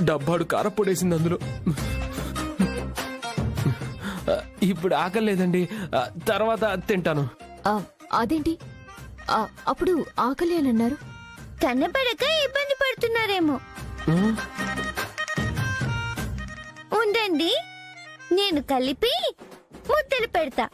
డబ్బాడు కారపొడేసింది అందులో. ఇప్పుడు ఆకలి లేదండి, తర్వాత తింటాను. అదేంటి అప్పుడు ఆకలి అని అన్నారు? కనపడక ఇబ్బంది పడుతున్నారేమో. ఉండండి, నేను కలిపి ముద్దలు పెడతా.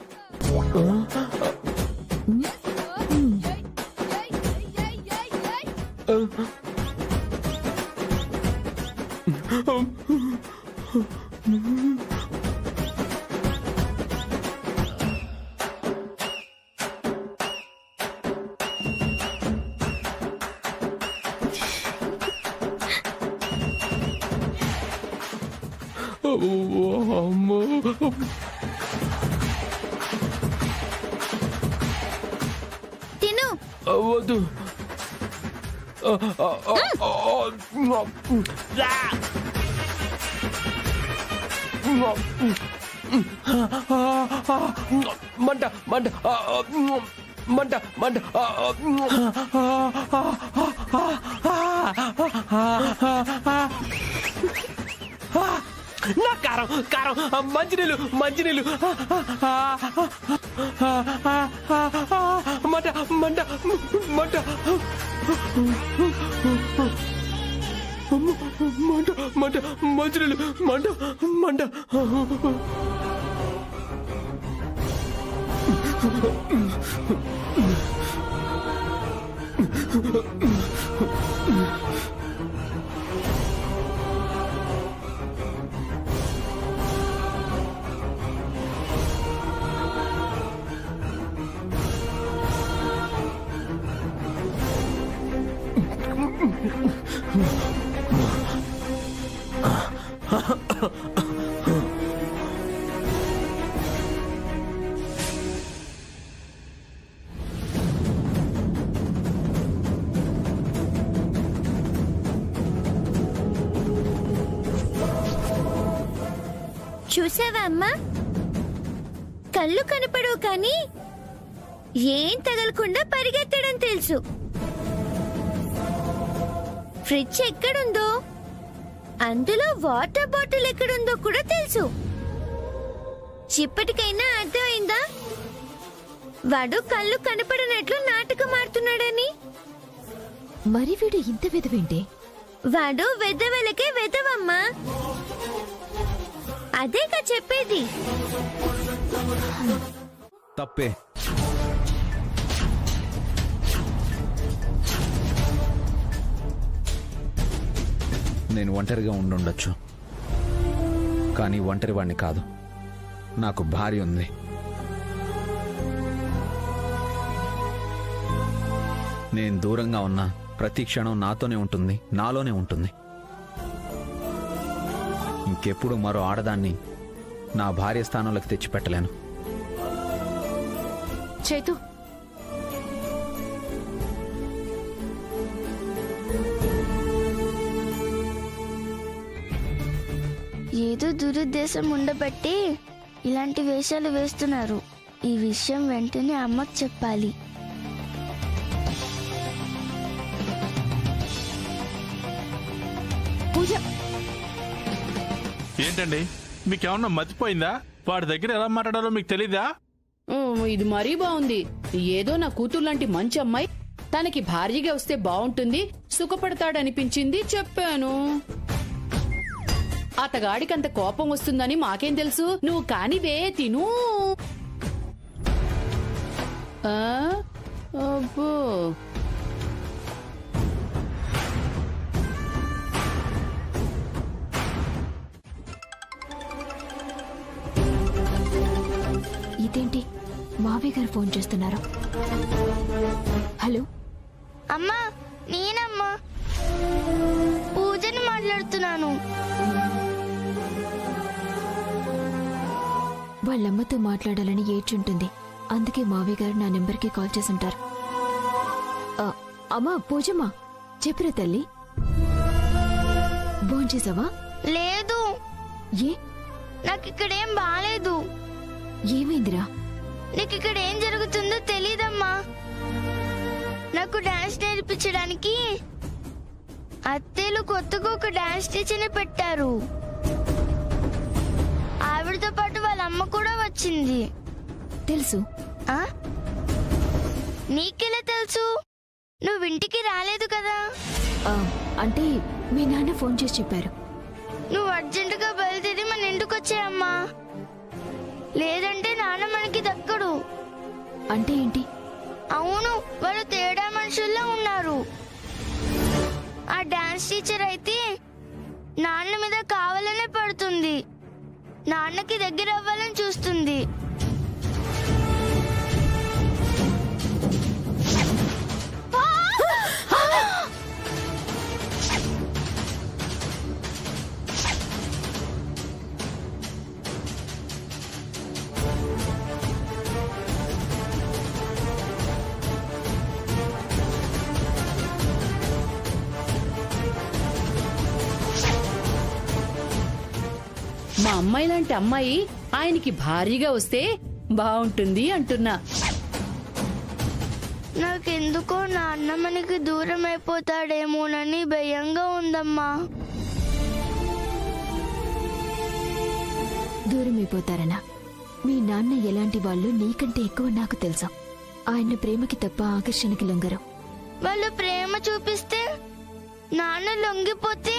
తిను. వద్దు. మంట మంట మంట మంట. నా కారం కారం. మంచినీళ్ళు మంచినీళ్ళు. మంట మంట మంట మంట మంట. మంచినీళ్ళు మంట మంట. చూసావా అమ్మా, కళ్ళు కనపడవు కానీ ఏం తగలకుండా పరిగెత్తడం తెలుసు. ఫ్రిడ్జ్ ఎక్కడుందో, అందులో వాటర్ బాటిల్ ఎక్కడుందో కూడా తెలుసు. ఇప్పటికైనా అర్థమైందా వాడు కళ్ళు కనపడనట్లు నాటకం ఆడుతున్నాడని? మరి వీడు ఇంత వెదవేంటే? వాడు వెదవలకే వెదవమ్మా, అదేగా చెప్పేది. తప్పే. నేను ఒంటరిగా ఉండుండొచ్చు, కానీ ఒంటరి వాడిని కాదు. నాకు భార్య ఉంది. నేను దూరంగా ఉన్నా ప్రతి క్షణం నాతోనే ఉంటుంది, నాలోనే ఉంటుంది. ఇంకెప్పుడు మరో ఆడదాన్ని నా భార్య స్థానంలోకి తెచ్చిపెట్టలేను. చైతు, ఏదో దురుద్దేశం ఉండబట్టి ఇలాంటి వేషాలు వేస్తున్నారు. ఈ విషయం వెంటనే అమ్మకు చెప్పాలి. పూజ. ఏంటండి, మీకేమన్నా మర్చిపోయిందా? వాడి దగ్గర ఎలా మాట్లాడాలో మీకు తెలీదా? ఇది మరీ బాగుంది. ఏదో నా కూతురు లాంటి మంచి అమ్మాయి తనకి భార్యగా వస్తే బాగుంటుంది, సుఖపడతాడనిపించింది చెప్పాను. అతగాడికంత కోపం వస్తుందని మాకేం తెలుసు? నువ్వు కానివే తిను. అబ్బో, ఇదేంటి మావయ్య గారు ఫోన్ చేస్తున్నారు? హలో అమ్మా, నేనమ్మా పూజని మాట్లాడుతున్నాను. వాళ్ళమ్మతో మాట్లాడాలని ఏడ్చుంటుంది, అందుకే మావయ్య గారు నా నెంబర్కి కాల్ చేసుంటారు. అమ్మా పూజమ్మా, చెప్పురా తల్లి, భోంచేసావా? లేదు. ఏ? నాకిక్కడేం బాలేదు. ఏమైందిరా? నీకిక్కడ ఏం జరుగుతుందో తెలీదమ్మా. నాకు డాన్స్ నేర్పించడానికి అత్తేలు కొత్తగా ఒక డాన్స్ టీచర్ని పెట్టారు. ఆవిడతో పాటు వాళ్ళ అమ్మ కూడా వచ్చింది. తెలుసు. ఆ? నీకెలా తెలుసు? నువ్వు ఇంటికి రాలేదు కదా. అంటే మీ నాన్న ఫోన్ చేసి చెప్పారు. నువ్వు అర్జెంటుగా బయలుదేరి మన ఇంటికి వచ్చాయమ్మా, లేదంటే నాన్న మనకి దక్కడు. అంటే ఏంటి? అవును, వాళ్ళు తేడా మనుషుల్లో ఉన్నారు. ఆ డాన్స్ టీచర్ అయితే నాన్న మీద కావాలనే పడుతుంది, నాన్నకి దగ్గర అవ్వాలని చూస్తుంది. మా అమ్మాయి లాంటి అమ్మాయి ఆయనకి భారీగా వస్తే బాగుంటుంది అంటున్నా. నాకెందుకో నాన్న మనకి దూరం అయిపోతాడేమోనని భయంగా ఉందమ్మా. దూరం అయిపోతారనా? మీ నాన్న ఎలాంటి వాళ్ళు నీకంటే ఎక్కువ నాకు తెలుసా. ఆయన ప్రేమకి తప్ప ఆకర్షణకి లొంగరు. వాళ్ళు ప్రేమ చూపిస్తే నాన్న లొంగిపోతే?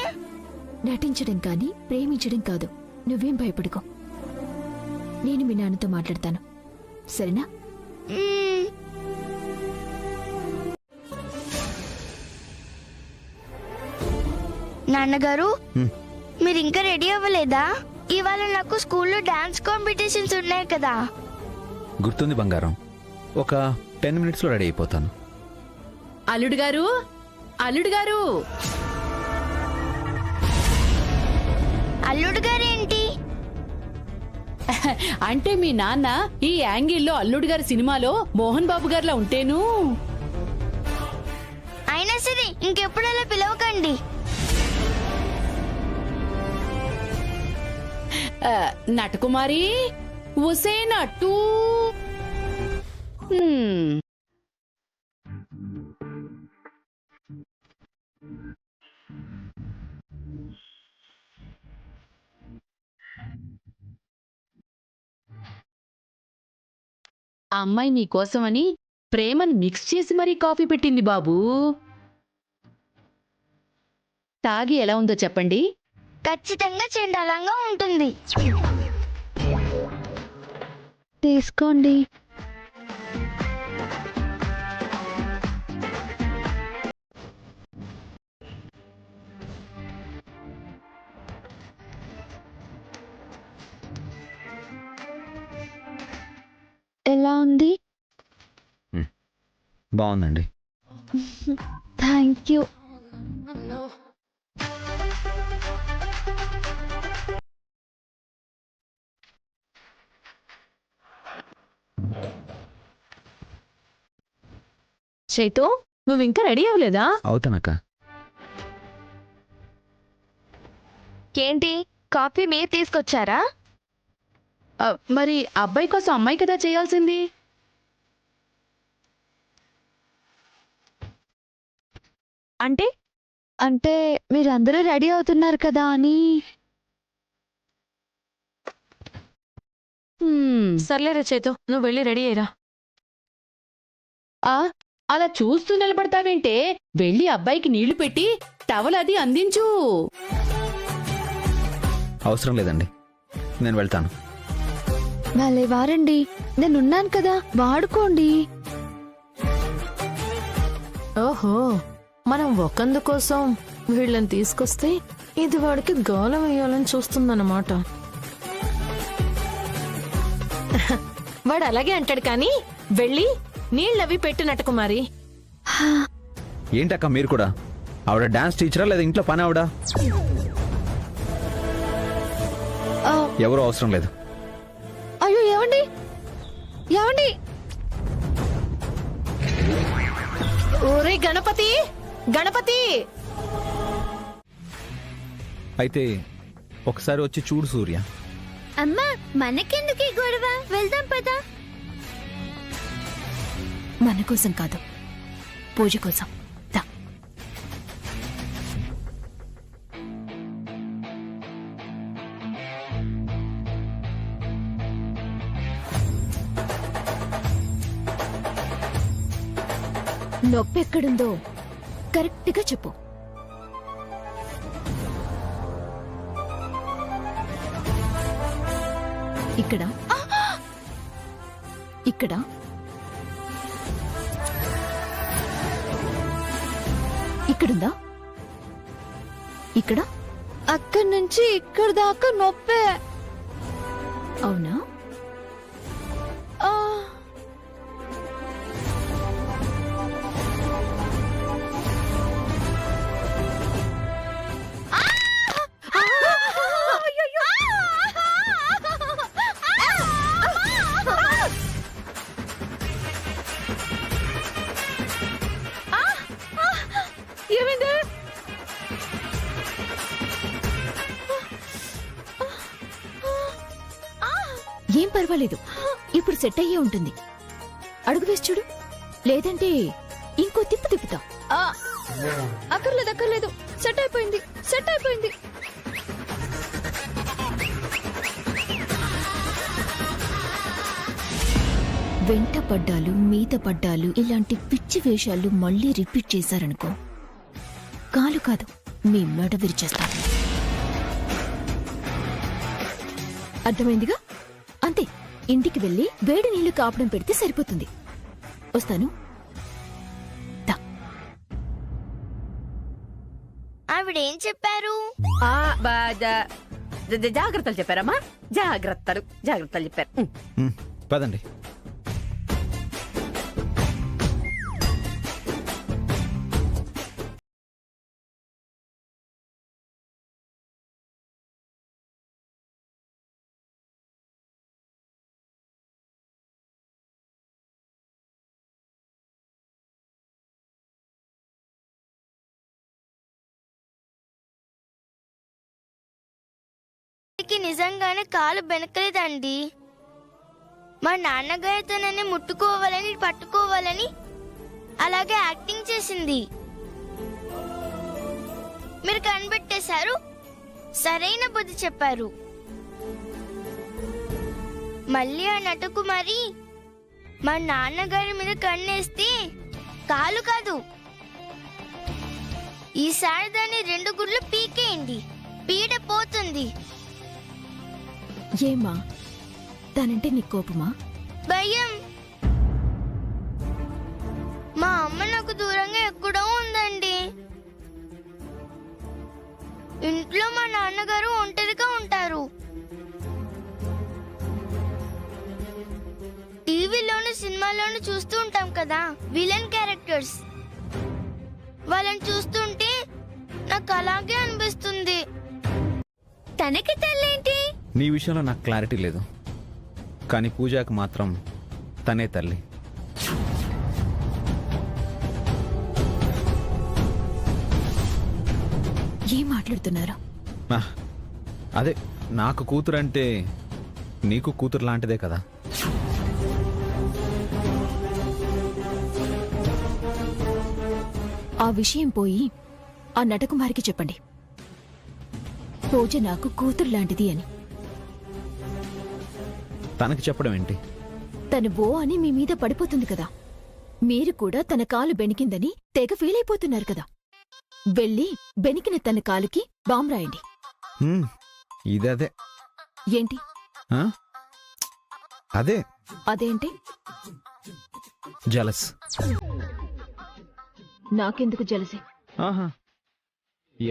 నటించడం కానీ ప్రేమించడం కాదు. నువ్వేం భయపడుకో. నేను మీ నాన్నతో మాట్లాడతాను, సరేనా? నాన్నగారు, మీరు ఇంకా రెడీ అవ్వలేదా? ఇవాళ నాకు స్కూల్లో డాన్స్ కాంపిటీషన్స్ ఉన్నాయి కదా. గుర్తుంది బంగారం. ఒక 10 minutes లో రెడీ అయిపోతాను. అల్లుడు గారు, అల్లుడు గారు. అల్లుడు గారేంటి? అంటే మీ నాన్న ఈ యాంగిల్లో అల్లుడు గారి సినిమాలో మోహన్ బాబు గారిలా ఉంటేను. అయినా సరే ఇంకెప్పుడు అలా పిలవకండి. నటకుమారి, ఒసే నటు. అమ్మాయి మీకోసమని ప్రేమను మిక్స్ చేసి మరీ కాఫీ పెట్టింది బాబూ. తాగి ఎలా ఉందో చెప్పండి. ఖచ్చితంగా చెండాలంగా ఉంటుంది. తీసుకోండి. ఎలా ఉంది? బాగుందండి. Thank you. చైతు, నువ్వు ఇంకా రెడీ అవ్వలేదా? అవుతానక్క. ఏంటి, కాఫీ మీరు తీసుకొచ్చారా? మరి అబ్బాయి కోసం అమ్మాయి కదా చేయాల్సింది. అంటే అంటే మీరందరూ రెడీ అవుతున్నారు కదా అని. సర్లేరా చైతు, నువ్వు వెళ్ళి రెడీ అయ్యరా. అలా చూస్తూ నిలబడతావేంటే? వెళ్ళి అబ్బాయికి నీళ్లు పెట్టి టవల్ అది అందించు. అవసరం లేదండి, నేను వెళ్తాను. వాళ్ళే వారండి, నేనున్నాను కదా, వాడుకోండి. ఓహో, మనం ఒకందుకోసం వీళ్ళని తీసుకొస్తే ఇది వాడికి గోళం వేయాలని చూస్తుందన్నమాట. వాడు అలాగే అంటాడు, కానీ వెళ్ళి నీళ్ళవి పెట్టినట్టు కుమారి. ఏంటక్క మీరు కూడా? ఆవిడ డాన్స్ టీచరా లేదా ఇంట్లో పని ఆవిడ? ఎవరు అవసరం లేదు. అయ్యో, ఏమండి ఏమండి? ఓరే గణపతి, గణపతి! అయితే ఒకసారి వచ్చి చూడు సూర్య. అమ్మా, మనకెందుకు ఈ గొడవ? వెళ్దాం పదా. మన కోసం కాదు, పూజ కోసం. దా. నొప్పెక్కడుందో కరెక్ట్గా చెప్పు. ఇక్కడ, ఇక్కడ, ఇక్కడుందా? ఇక్కడ? అక్కడి నుంచి ఇక్కడ దాకా నొప్పే. అవునా? ఏమైంది? ఏం పర్వాలేదు, ఇప్పుడు సెట్ అయ్యే ఉంటుంది. అడుగు వేసి చూడు, లేదంటే ఇంకో తిప్పు తిప్పుతా. అక్కర్లేదు అక్కర్లేదు, సెట్ అయిపోయింది, సెట్ అయిపోయింది. వెంట పడ్డాలు, మీద పడ్డాలు, ఇలాంటి పిచ్చి వేషాలు మళ్ళీ రిపీట్ చేశారనుకో, కాలు కాదు మీ మెడ విరిచేస్తాను. అర్థమైందిగా? అంతే. ఇంటికి వెళ్ళి వేడి నీళ్లు కాపడం పెడితే సరిపోతుంది. వస్తాను. ఆవిడేం చెప్పారు? జాగ్రత్తలు చెప్పారమ్మా, జాగ్రత్తలు జాగ్రత్తలు చెప్పారు. పదండి. నిజంగానే కాలు బెనకలేదండి. మా నాన్నగారు తనని ముట్టుకోవాలని, పట్టుకోవాలని అలాగే యాక్టింగ్ చేసింది. మీరు కనిపెట్టేశారు, సరైన బుద్ధి చెప్పారు. మళ్ళీ ఆ నటకుమారి మా నాన్నగారి మీద కన్నేస్తే కాలు కాదు, ఈసారి దాన్ని 2 గుడ్లు పీకేయండి, పీడ పోతుంది. ఏమా, తనంటే నీ కోపమా? భయం. మా అమ్మ నాకు దూరంగా ఎక్కడో ఉందండి. ఇంట్లో మా నాన్నగారు ఒంటరిగా ఉంటారు. టీవీలోను, సినిమాలోను చూస్తూ ఉంటాం కదా విలన్ క్యారెక్టర్స్. వాళ్ళని చూస్తుంటే నాకు అలాగే అనిపిస్తుంది. తనకి తల్లేంటి? నీ విషయంలో నాకు క్లారిటీ లేదు, కానీ పూజకి మాత్రం తనే తల్లి. ఏం మాట్లాడుతున్నారు? అదే, నాకు కూతురంటే నీకు కూతురు లాంటిదే కదా. ఆ విషయం పోయి ఆ నటకుమారికి చెప్పండి, పూజ నాకు కూతురు లాంటిది అని. తనకి చెప్పడం ఏంటి? తను ఓ అని మీ మీద పడిపోతుంది కదా. మీరు కూడా తన కాలు బెణికిందని తెగ ఫీల్ అయిపోతున్నారు కదా. వెళ్ళి బెణికిన తన కాలుకి బాంబు రాయండి. ఇదే. ఏంటి అదే? అదేంటి? జలస్. నాకెందుకు జలసి? ఆహా,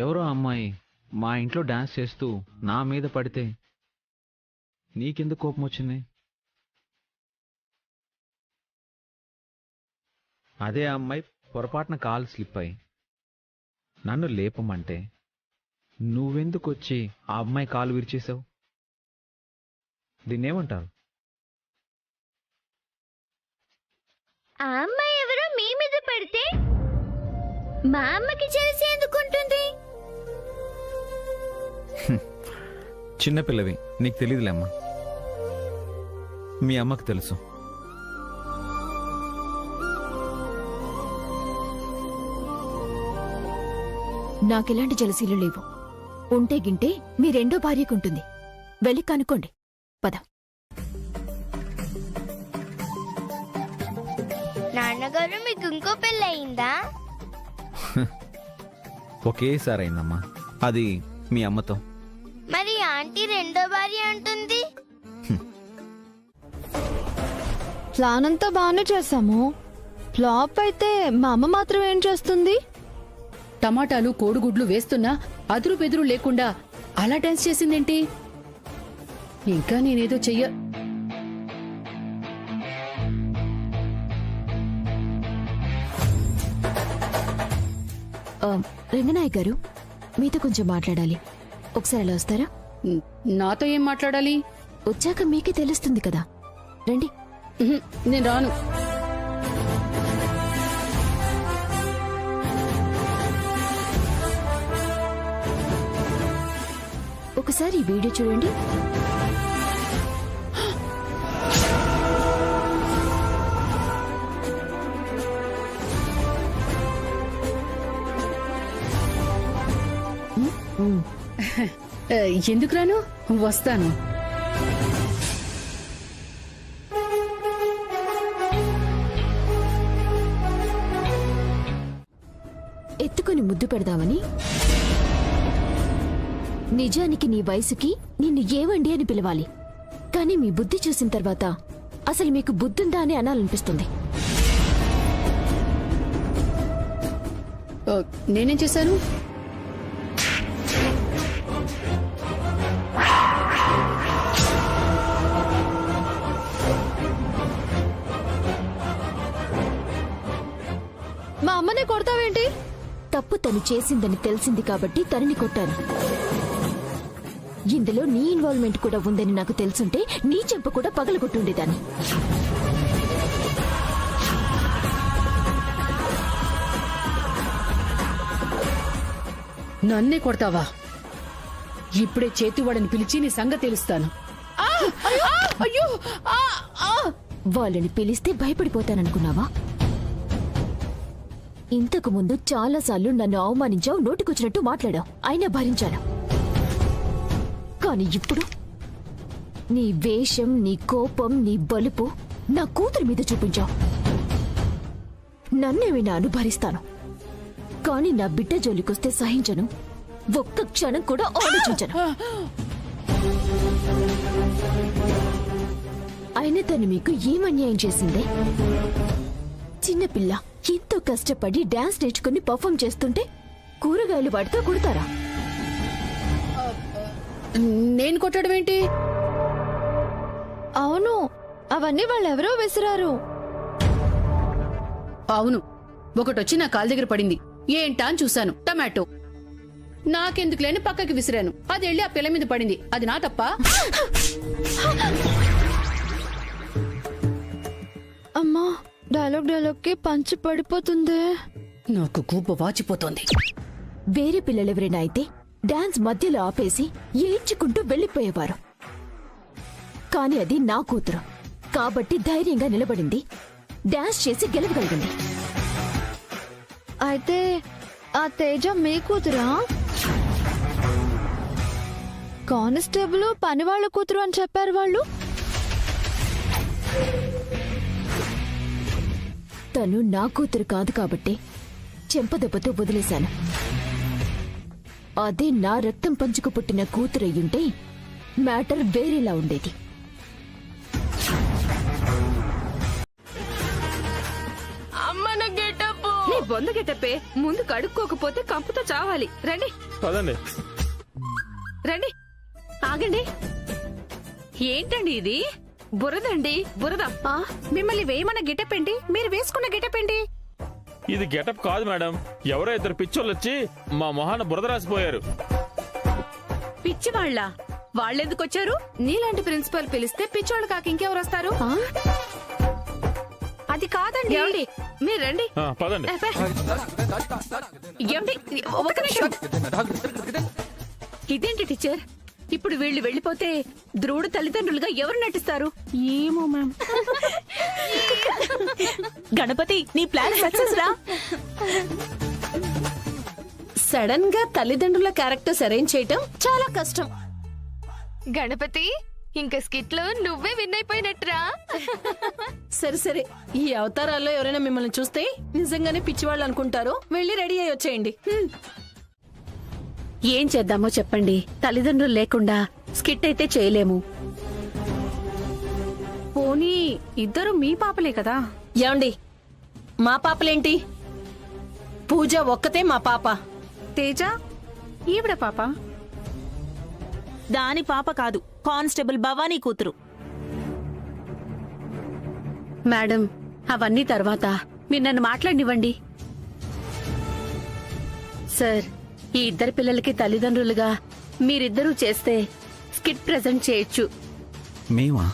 ఎవరో అమ్మాయి మా ఇంట్లో డాన్స్ చేస్తూ నా మీద పడితే నీకెందుకు కోపం వచ్చింది? అదే అమ్మాయి పొరపాటున కాలు స్లిప్ అయి నన్ను లేపమంటే నువ్వెందుకు వచ్చి ఆ అమ్మాయి కాలు విరిచేశావు? దీన్నేమంటారు? ఆ అమ్మాయి ఎవరో మీ మీద పడితే మా అమ్మకి చేసి ఎందుకుంటుంది? చిన్నపిల్లవి, నీకు తెలియదులేమ్మా. మీ అమ్మకు తెలుసు. నాకెలాంటి జలసీలు లేవు. ఉంటే గింటే మీ రెండో భార్యకుంటుంది. వెళ్ళి కనుక్కోండి. పద. నాన్నగారు మీకు ఇంకో పెళ్ళి అయిందా? ఒకేసారి అయిందమ్మా, అది మీ అమ్మతో. మరి ఆంటీ రెండో భార్య అంటుంది. ప్లాన్ అంతా బాగానే చేసాము. ఫ్లాప్ అయితే మా అమ్మ మాత్రం ఏం చేస్తుంది? టమాటాలు కోడిగుడ్లు వేస్తున్నా అదురు బెదురు లేకుండా అలా డాన్స్ చేసిందేంటి? ఇంకా నేనేదో చెయ్య. రంగనాయక్ గారు, మీతో కొంచెం మాట్లాడాలి. ఒకసారి అలా వస్తారా? నాతో ఏం మాట్లాడాలి? వచ్చాక మీకే తెలుస్తుంది కదా, రండి. నేను రాను. ఒకసారి ఈ వీడియో చూడండి. ఎందుకు రాను? వస్తాను. ఎత్తుకుని ముద్దు పెడదామని. నిజానికి నీ వయసుకి నిన్ను ఏవండి అని పిలవాలి, కానీ మీ బుద్ధి చూసిన తర్వాత అసలు మీకు బుద్ధుందా అని అనాలనిపిస్తుంది. నేనేం చేశాను? మా అమ్మనే కొడతావేంటి? తప్పు తను చేసిందని తెలిసింది కాబట్టి తనని కొట్టాను. ఇందులో నీ ఇన్వాల్వ్మెంట్ కూడా ఉందని నాకు తెలుసుంటే నీ చెంప కూడా పగలగొట్టుండేదాన్ని. నన్నే కొడతావా? ఇప్పుడే చేతివాడని పిలిచి నీ సంగతి తెలుస్తాను. వాళ్ళని పిలిస్తే భయపడిపోతాననుకున్నావా? ఇంతకు ముందు చాలాసార్లు నన్ను అవమానించావు, నోటికొచ్చినట్టు మాట్లాడావు, అయినా భరించాను. కానీ ఇప్పుడు నీ వేషం, నీ కోపం, నీ బలుపు నా కూతురి మీద చూపించావు. నన్నేమైనా భరిస్తాను, కానీ నా బిడ్డ జోలికొస్తే సహించను, ఒక్క క్షణం కూడా ఆలోచించను. అయినా తను మీకు ఏం అన్యాయం చేసిందే? చిన్నపిల్ల ఎంతో కష్టపడి డాన్స్ నేర్చుకుని పర్ఫామ్ చేస్తుంటే కూరగాయలు వాడితో కొడతారా? నేను కొట్టడం ఏంటి? అవును, అవన్నీ వాళ్ళెవరో విసిరారు. అవును, ఒకటొచ్చి నా కాలు దగ్గర పడింది. ఏంటా అని చూశాను. టమాటో. నాకెందుకు లేని పక్కకి విసిరాను. అది వెళ్ళి ఆ పిల్ల మీద పడింది. అది నా తప్ప? అమ్మా, డైలాగ్ కి పంచి పడిపోతుంది. నాకు కూప వాచిపోతోంది. వేరే పిల్లలెవరైనా అయితే డాన్స్ మధ్యలో ఆపేసి ఏడ్చుకుంటూ వెళ్లిపోయేవారు. కాని అది నా కూతురు కాబట్టి ధైర్యంగా నిలబడింది, డాన్స్ చేసి గెలవగలిగింది. అయితే ఆ తేజ మీ కూతురా? కానిస్టేబుల్ పనివాళ్ల కూతురు అని చెప్పారు వాళ్ళు. తను నా కూతురు కాదు కాబట్టి చెంపదెబ్బతో వదిలేశాను. అదే నా రక్తం పంచుకు పుట్టిన కూతురయ్యుంటే మ్యాటర్ వేరేలా ఉండేది. నీ బొంద గెటప్పే, ముందు కడుక్కోకపోతే కంపుతో చావాలి. రండి పదండి. రండి, ఆగండి. ఏంటండి ఇది? బురదండి, బురద. మిమ్మల్ని వేయమన్న గెటప్ ఏంటి? మీరు వేసుకున్న గెటప్ ఏంటి? ఇది గెటప్ కాదు మేడం, ఎవరో ఇద్దరు పిచ్చోళ్ళు వచ్చి మా మొహాన బురద రాసిపోయారు. పిచ్చి వాళ్ళ? వాళ్ళెందుకు వచ్చారు? నీలాంటి ప్రిన్సిపల్ పిలిస్తే పిచ్చోళ్ళు కాక ఇంకెవరు వస్తారు? అది కాదండి. మీరు రండి. పదండి. ఏమిటి? ఒక్క నిమిషం. ఇదేంటి టీచర్, ఇప్పుడు వీళ్ళు వెళ్ళిపోతే ధ్రువుడు తల్లిదండ్రులుగా ఎవరు నటిస్తారు? ఏమో మ్యామ్. గణపతి, నీ ప్లాన్ సక్సెస్ రా. సడన్ గా తల్లిదండ్రుల క్యారెక్టర్స్ అరేంజ్ చేయటం చాలా కష్టం. గణపతి, ఇంకా స్కిట్ లో నువ్వే విన్ అయిపోయినట్రా. సరే సరే, ఈ అవతారాల్లో ఎవరైనా మిమ్మల్ని చూస్తే నిజంగానే పిచ్చివాళ్ళు అనుకుంటారు. వెళ్ళి రెడీ అయ్యి వచ్చేయండి. ఏం చేద్దామో చెప్పండి. తల్లిదండ్రులు లేకుండా స్కిట్ అయితే చేయలేము. పోనీ ఇద్దరు మీ పాపలే కదా. ఏమండి, మా పాపలేంటి? పూజ ఒక్కతే మా పాప. తేజ ఈవిడ పాప. దాని పాప కాదు, కానిస్టేబుల్ భవానీ కూతురు. మేడం, అవన్నీ తర్వాత మీరు నన్ను మాట్లాడినివ్వండి. సార్, ఈ ఇద్దరు పిల్లలకి తల్లిదండ్రులుగా మీరిద్దరూ చేస్తే స్కిట్ ప్రెజెంట్ చేయొచ్చు. మేమా?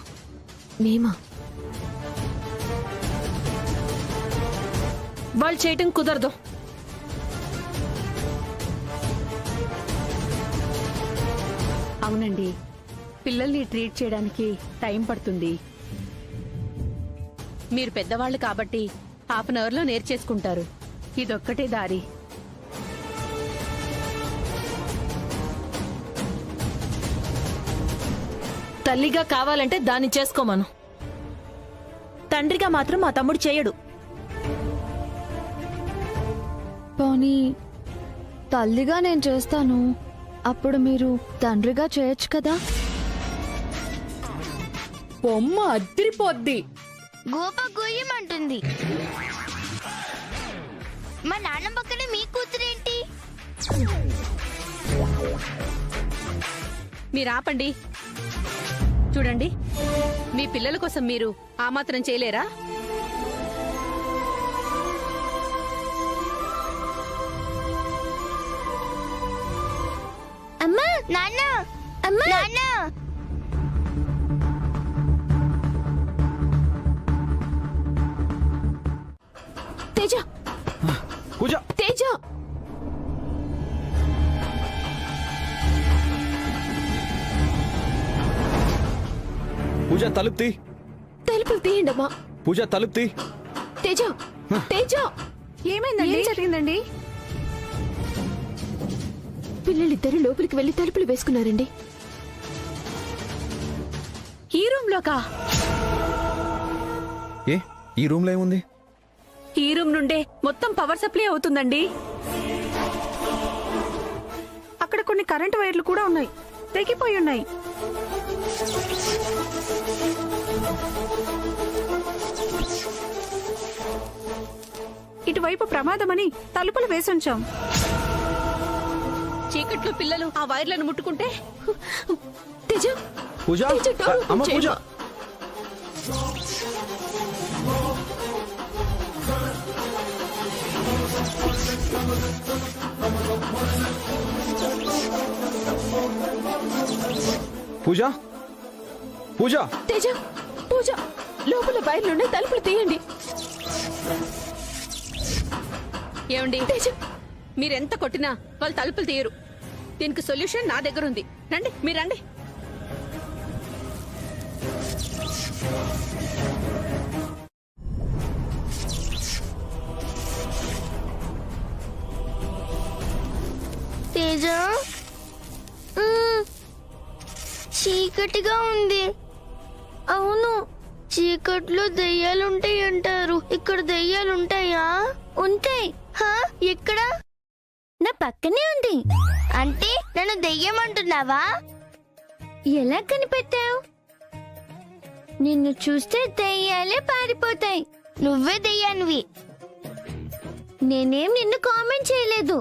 వాళ్ళు చేయటం కుదరదు. అవునండి, పిల్లల్ని ట్రీట్ చేయడానికి టైం పడుతుంది. మీరు పెద్దవాళ్ళు కాబట్టి హాఫ్ అన్ అవర్ లో నేర్చేసుకుంటారు. ఇదొక్కటే దారి. తల్లిగా కావాలంటే దాన్ని చేసుకోమను. తండ్రిగా మాత్రం మా తమ్ముడు చేయడు. పోనీ తల్లిగా నేను చేస్తాను, అప్పుడు మీరు తండ్రిగా చేయొచ్చు కదా. బొమ్మ అద్దరిపోద్ది. గోప గోయమంటుంది. మా నాన్న పక్కనే మీ కూతురేంటి? మీరు ఆపండి. చూడండి, మీ పిల్లల కోసం మీరు ఆ మాత్రం చేయలేరా? అమ్మా, నాన్న, అమ్మా, నాన్న. తేజ, పూజ, తేజ, పూజ తలుపు తీ. తలుపులు తీయండమ్మా. పూజ తలుపు తీ. తేజ, తేజ, ఏమైందండి? ఏం జరిగిందండి? పిల్లలిద్దరూ లోపలికి వెళ్లి తలుపులు వేసుకున్నారండి. ఈ రూమ్ లోకా? ఏ, ఈ రూమ్ లో ఏముంది? ఈ రూమ్ నుండే మొత్తం పవర్ సప్లై అవుతుందండి. అక్కడ కొన్ని కరెంటు వైర్లు కూడా ఉన్నాయి, తెగిపోయి ఉన్నాయి. ఇటువైపు ప్రమాదమని తలుపులు వేసుంచాం. చీకట్లో పిల్లలు ఆ వైర్లను ముట్టుకుంటే? తేజ, పూజ, తేజ, డోర్ ఓపెన్ అమ్మ పూజ. చేయమ్మా. పూజ, పూజ. తేజ, పూజ, లోపల వైర్లున్నాయి, తలుపులు తీయండి. ఏమండి, తేజ, మీరెంత కొట్టినా వాళ్ళు తలుపులు తీయరు. దీనికి సొల్యూషన్ నా దగ్గర ఉంది. రండి, మీరు రండి. తేజ, చీకటిగా ఉంది. అవును, చీకట్లో దెయ్యాలుంటాయి అంటారు. ఇక్కడ దెయ్యాలుంటాయా? ఉంటాయి. ఎక్కడ? నా పక్కనే ఉంది. అంటే నన్ను దెయ్యం అంటున్నావా? ఎలా కనిపెట్టావు? నిన్ను చూస్తే దెయ్యాలే పారిపోతాయి. నువ్వే దెయ్యానివి. నేనేం నిన్ను కామెంట్ చేయలేదు.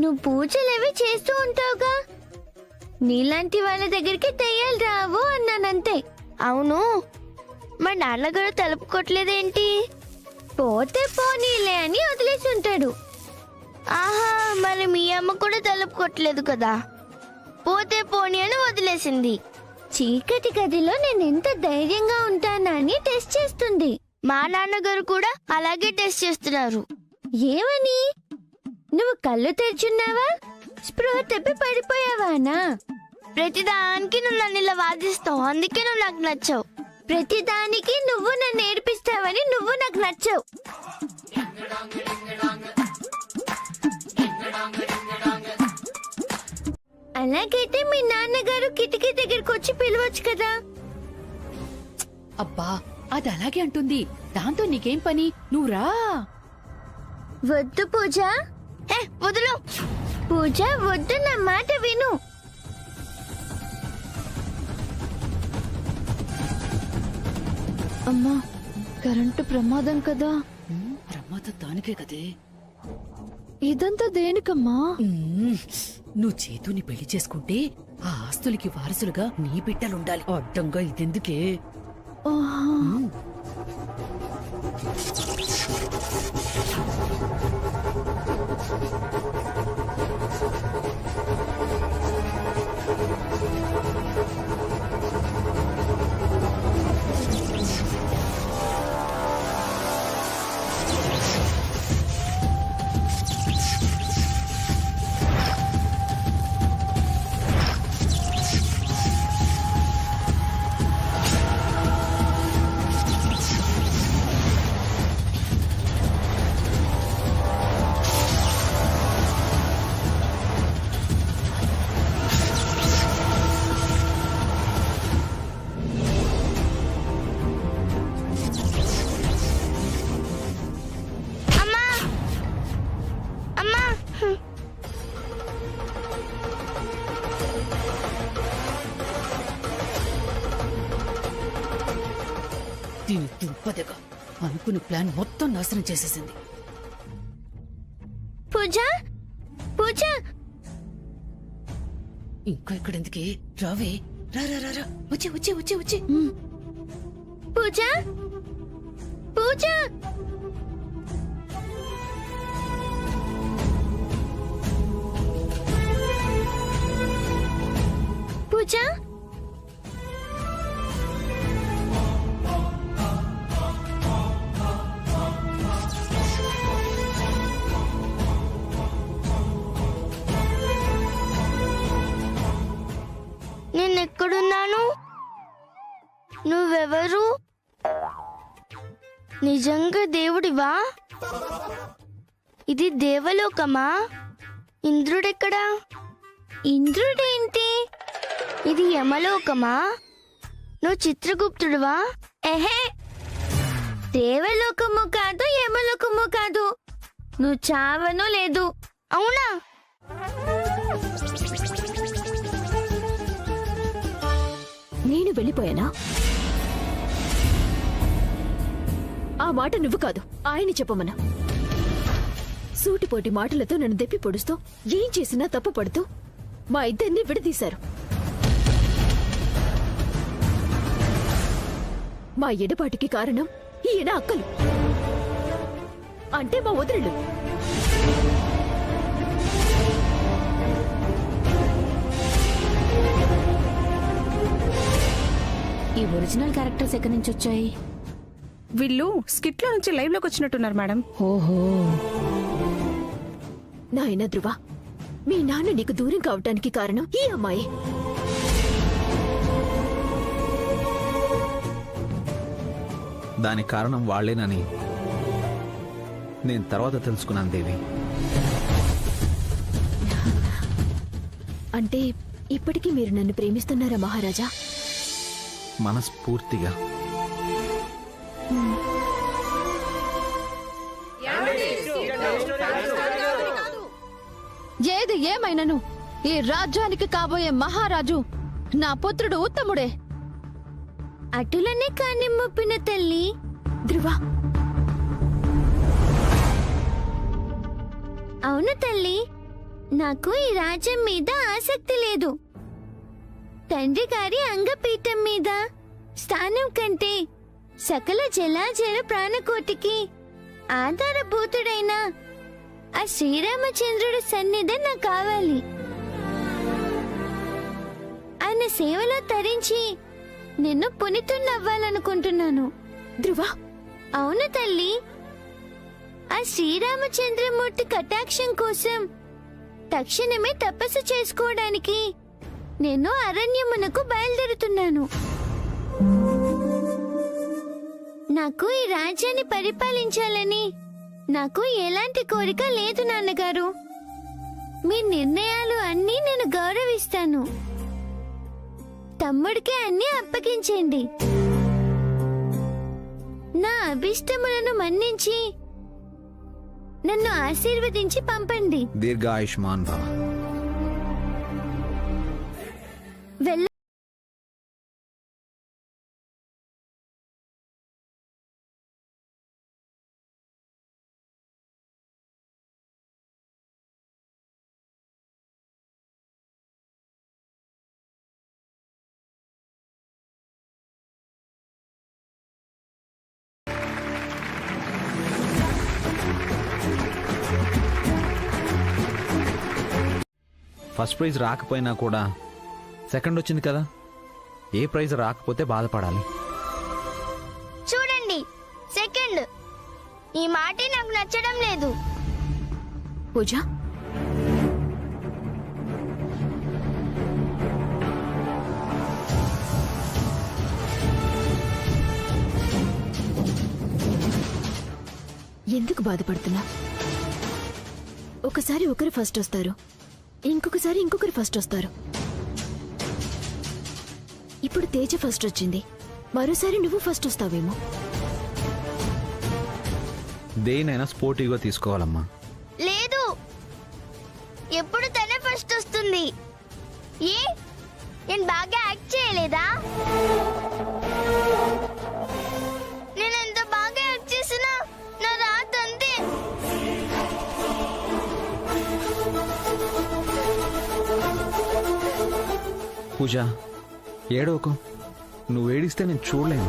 నువ్వు పూజలేవి చేస్తూ ఉంటావుగా, నీలాంటి వాళ్ళ దగ్గరికి దెయ్యాలు రావు అన్నానంతే. అవును, మా నాన్నగారు తలుపు కొట్టలేదేంటి? పోతే పోనీలే అని వదిలేసి ఉంటాడు. ఆహా, మరి మీ అమ్మ కూడా తలుపు కొట్టలేదు కదా, పోతే పోనీ అని వదిలేసింది. చీకటి గదిలో నేను ఎంత ధైర్యంగా ఉంటానని టెస్ట్ చేస్తుంది. మా నాన్నగారు కూడా అలాగే టెస్ట్ చేస్తున్నారు. ఏమని? నువ్వు కళ్ళు తెరుచున్నావా, స్పృహ తప్పి పడిపోయావానా? ప్రతిదానికి నువ్వు నన్ను ఇలా వాదిస్తావు, అందుకే నువ్వు నాకు నచ్చావు. ప్రతిదానికి నువ్వు నన్ను ఏడిపిస్తావని నువ్వు నాకు నచ్చావు. అలాగైతే మీ నాన్నగారు కిటికీ దగ్గరకు వచ్చి పిలవచ్చు కదా. అబ్బా అది అలాగే అంటుంది, దాంతో నీకేం పని, నువ్వు రా. వద్దు పూజ. వదులు పూజ, వద్దు, నా మాట విను. అమ్మా, కరెంటు ప్రమాదం కదా. ప్రమాదం దానికే కదే. ఇదంతా దేనికమ్మా? నువ్వు చేతుని పెళ్లి చేసుకుంటే ఆ ఆస్తులకి వారసులుగా నీ బిడ్డలుండాలి. అడ్డంగా ఇదెందుకే? దీని దుంపదగా అనుకున్న ప్లాన్ మొత్తం నాశనం చేసేసింది. పూజ, పూజ, ఇంకా ఇక్కడెందుకే? రావే, రా రా రా రా, వచ్చే వచ్చే వచ్చే వచ్చే. పూజ, పూజ. పూజ, నేనెక్కడున్నాను? నువ్వెవరు? నిజంగా దేవుడివా? ఇది దేవలోకమా? ఇంద్రుడెక్కడా? ఇంద్రుడేంటి? ఇది యమలోకమా? నువ్వు చిత్రగుప్తుడివా? ఎహే, దేవలోకము కాదు, యమలోకము కాదు. నువ్వు చావనో లేదు, అవునా? నేను వెళ్ళిపోయానా? ఆ మాట నువ్వు కాదు, ఆయన చెప్పమన్నా. సూటిపోటి మాటలతో నన్ను దెప్పి పొడుస్తూ, ఏం చేసినా తప్పు పడుతూ మా ఇద్దరిని విడదీశారు. మా ఎడబాటికి కారణం ఈయన అక్కలు, అంటే మా వదినలు. ఈ ఒరిజినల్ క్యారెక్టర్స్ ఎక్కడి నుంచి వచ్చాయి? వీళ్ళు స్కిట్ లో నుంచి లైవ్ లోకి వచ్చినట్టున్నారు మేడం. ఓహో, నాయన ధ్రువ, మీ నాన్న నీకు దూరం కావటానికి కారణం ఈ అమ్మాయి. దానికి కారణం వాళ్లేనని నేను తర్వాత తెలుసుకున్నాను దేవి. అంటే ఇప్పటికీ మీరు నన్ను ప్రేమిస్తున్నారా మహారాజా? మనస్ఫూర్తిగా. ఏది ఏమైనను ఈ రాజ్యానికి కాబోయే మహారాజు నా పుత్రుడు ఉత్తముడే. అటులనే కాని మొప్పిన తల్లి. ధ్రువ, అవును తల్లి, నాకు ఈ రాజ్యం మీద ఆసక్తి లేదు. తండ్రి గారి అంగపీఠం మీద స్థానం కంటే సకల జలాజల ప్రాణకోటికి ఆధారభూతుడైన ఆ శ్రీరామచంద్రుడి సన్నిధి నాకు కావాలి. ఆయన సేవలో తరించి నిన్ను పునితున్నవ్వాలనుకుంటున్నాను. ధ్రువ, అవును తల్లి, ఆ శ్రీరామచంద్రమూర్తి కటాక్షం కోసం తక్షణమే తపస్సు చేసుకోవడానికి నేను అరణ్యమునకు బయలుదేరుతున్నాను. నాకు ఈ రాజ్యాన్ని పరిపాలించాలని నాకు ఎలాంటి కోరిక లేదు నాన్నగారు. మీ నిర్ణయాలు అన్నీ నేను గౌరవిస్తాను. తమ్ముడికి అన్నీ అప్పగించండి. నా అభిష్టములను మన్నించి నన్ను ఆశీర్వదించి పంపండి. దీర్ఘాయుష్మాన్ భవ. వెళ్ళ ఫస్ట్ ప్రైజ్ రాకపోయినా కూడా సెకండ్ వచ్చింది కదా, ఏ ప్రైజ్ రాకపోతే బాధపడాలి. చూడండి, సెకండ్. ఈ మాటే నాకు నచ్చడం లేదు. పూజ, ఎందుకు బాధపడుతున్నా? ఒకసారి ఒకరు ఫస్ట్ వస్తారు, ఇంకొకసారి ఇంకొకరు ఫస్ట్ వస్తారు. ఇప్పుడు తేజ ఫస్ట్ వచ్చింది, మరోసారి నువ్వు ఫస్ట్ వస్తావేమో. దేనైనా స్పోర్టివ్గా తీసుకోవాలమ్మా. లేదు, ఎప్పుడు తనే ఫస్ట్ వస్తుంది. ఏ నేను బాగా యాక్ట్ చేయలేదా? నేను ఎంత బాగా యాక్ట్ చేసినా నా రాత అంతే. పూజ, ఏడవకు. నువ్వు ఏడిస్తే నేను చూడలేను.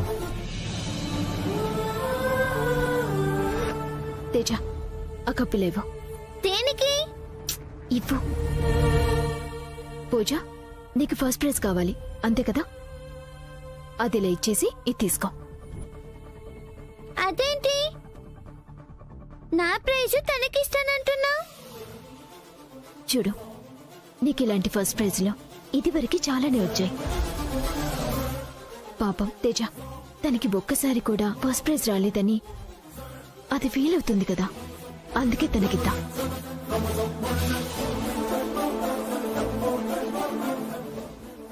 తేజ, ఆ కప్పు లేవు. దేనికి? ఇవ్వు. పూజ, నీకు ఫస్ట్ ప్రైజ్ కావాలి అంతే కదా? అదిలా ఇచ్చేసి ఇది తీసుకో. అదేంటి నా ప్రైజ్ తనకిస్తానంటున్నా? చూడు, నీకు ఇలాంటి ఫస్ట్ ప్రైజ్లో ఇదివరకు చాలానే వచ్చాయి. పాపం తేజ, తనకి ఒక్కసారి కూడా ఫస్ట్ ప్రైజ్ రాలేదని అది ఫీల్ అవుతుంది కదా, అందుకే తనకిద్దా.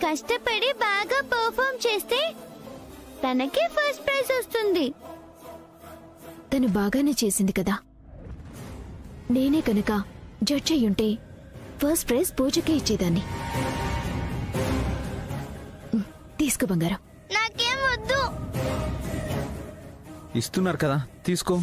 కష్టపడి బాగా పర్ఫార్మ్ చేస్తే తనకే ఫస్ట్ ప్రైజ్ వస్తుంది. తను బాగానే చేసింది కదా. నేనే కనుక జడ్జ్ అయ్యుంటే ఫస్ట్ ప్రైజ్ పూజకే ఇచ్చేదాన్ని. తీసుకో బంగారం. నాకేం వద్దు. ఇస్తున్నారు కదా, తీసుకో.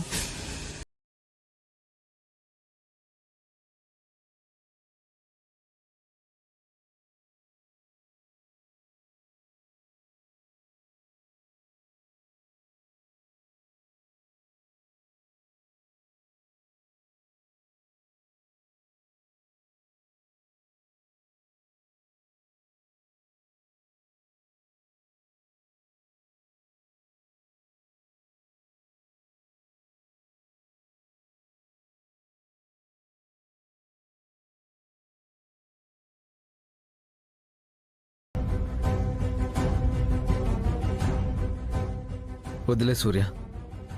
వదిలే సూర్య,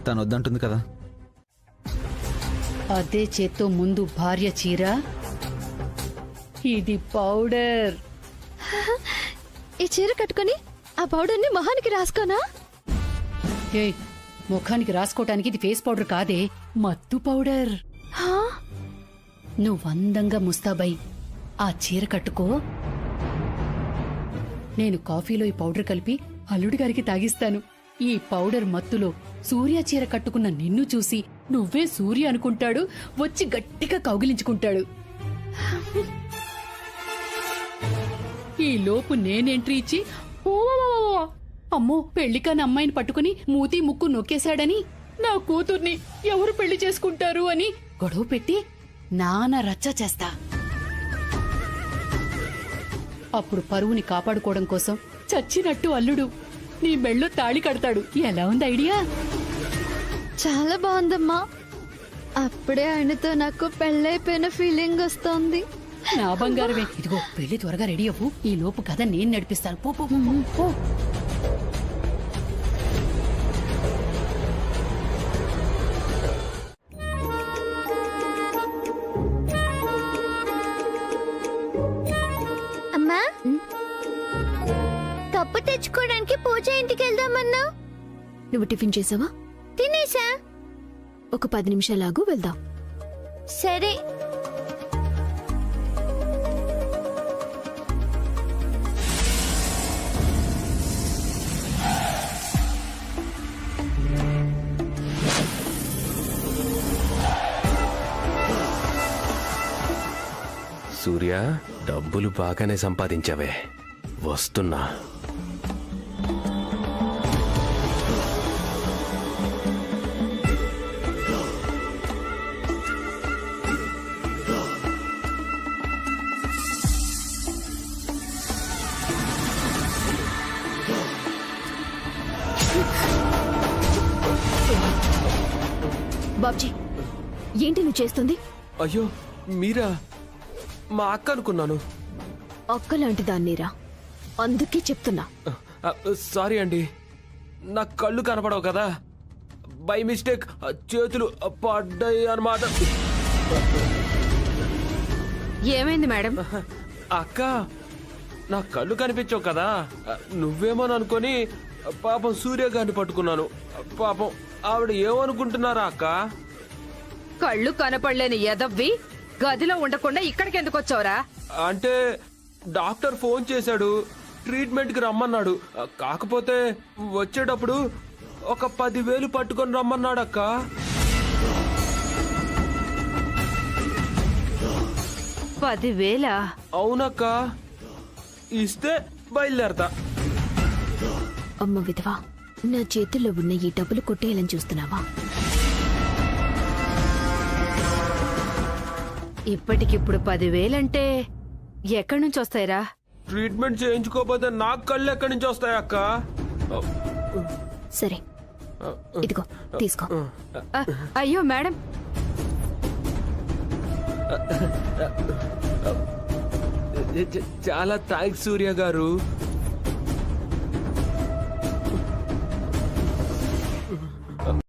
తను వద్దంటుంది కదా. అదే చేత్తో ముందు భార్య చీర, ఇది పౌడర్. ఈ చీర కట్టుకుని ఆ పౌడర్ని మొహానికి రాసుకోనా? ఏయ్, ముఖానికి రాసుకోవటానికి ఇది ఫేస్ పౌడర్ కాదే, మత్తు పౌడర్. నువ్వు అందంగా ముస్తాబై ఆ చీర కట్టుకో. నేను కాఫీలో ఈ పౌడర్ కలిపి అల్లుడి గారికి తాగిస్తాను. ఈ పౌడర్ మత్తులో సూర్య చీర కట్టుకున్న నిన్ను చూసి నువ్వే సూర్య అనుకుంటాడు, వచ్చి గట్టిగా కౌగిలించుకుంటాడు. ఈ లోపు నేనెంట్రీ ఇచ్చి ఓ అమ్మో పెళ్లికాని అమ్మాయిని పట్టుకుని మూతి ముక్కు నొక్కేశాడని, నా కూతుర్ని ఎవరు పెళ్లి చేసుకుంటారు అని గొడవ పెట్టి నానా రచ్చ చేస్తా. అప్పుడు పరువుని కాపాడుకోవడం కోసం చచ్చినట్టు అల్లుడు నీ మెళ్ళో తాళి కడతాడు. ఎలా ఉంది ఐడియా? చాలా బాగుందమ్మా. అప్పుడే ఆయనతో నాకు పెళ్ళైపోయిన ఫీలింగ్ వస్తోంది. నా బంగారమే. ఇదిగో పెళ్లి త్వరగా రెడీ అవ్వు, ఈ లోపు కథ నేను నడిపిస్తాను. పో పో పో. నేర్చుకోవడానికి పూజ ఇంటికి వెళ్దామన్నా. నువ్వు టిఫిన్ చేసావా? తినేసా. ఒక 10 నిమిషాలాగు వెళ్దాం. సరే. సూర్య, డబ్బులు బాగానే సంపాదించావే, వస్తున్నా. బాబ్జీ, ఏంటి నువ్వు చేస్తుంది? అయ్యో మీరా? మా అక్క అనుకున్నాను. అక్కలాంటి దాన్నిరా, అందుకే చెప్తున్నా. సారీ అండి, నా కళ్ళు కనపడవు కదా, బై మిస్టేక్ చేతులు పడ్డాయి అన్నమాట. ఏమైంది మేడం? అక్క, నా కళ్ళు కనిపించవు కదా, నువ్వేమని అనుకొని పాపం సూర్య గారిని పట్టుకున్నాను. పాపం ఆవిడ ఏమనుకుంటున్నారా అక్క? కళ్ళు కనపడలేని ఎదవ్వి గదిలో ఉండకుండా ఇక్కడికి ఎందుకు వచ్చావురా? అంటే డాక్టర్ ఫోన్ చేశాడు, ట్రీట్మెంట్ కి రమ్మన్నాడు. కాకపోతే వచ్చేటప్పుడు ఒక 10,000 పట్టుకొని రమ్మన్నాడు అక్క. 10,000? అవునక్క, ఇస్తే బయలుదేరతా. అమ్మ విధవా, నా చేతుల్లో ఉన్న ఈ డబ్బులు కొట్టేయాలని చూస్తున్నావా? ఇప్పటికిప్పుడు 10,000 అంటే ఎక్కడి నుంచి వస్తాయిరా? ట్రీట్మెంట్ చేయించుకోకపోతే నాకు కళ్ళు ఎక్కడి నుంచి వస్తాయి అక్క? సరే, ఇదిగో తీసుకో. అయ్యో మేడం, చాలా థ్యాంక్స్ సూర్య గారు.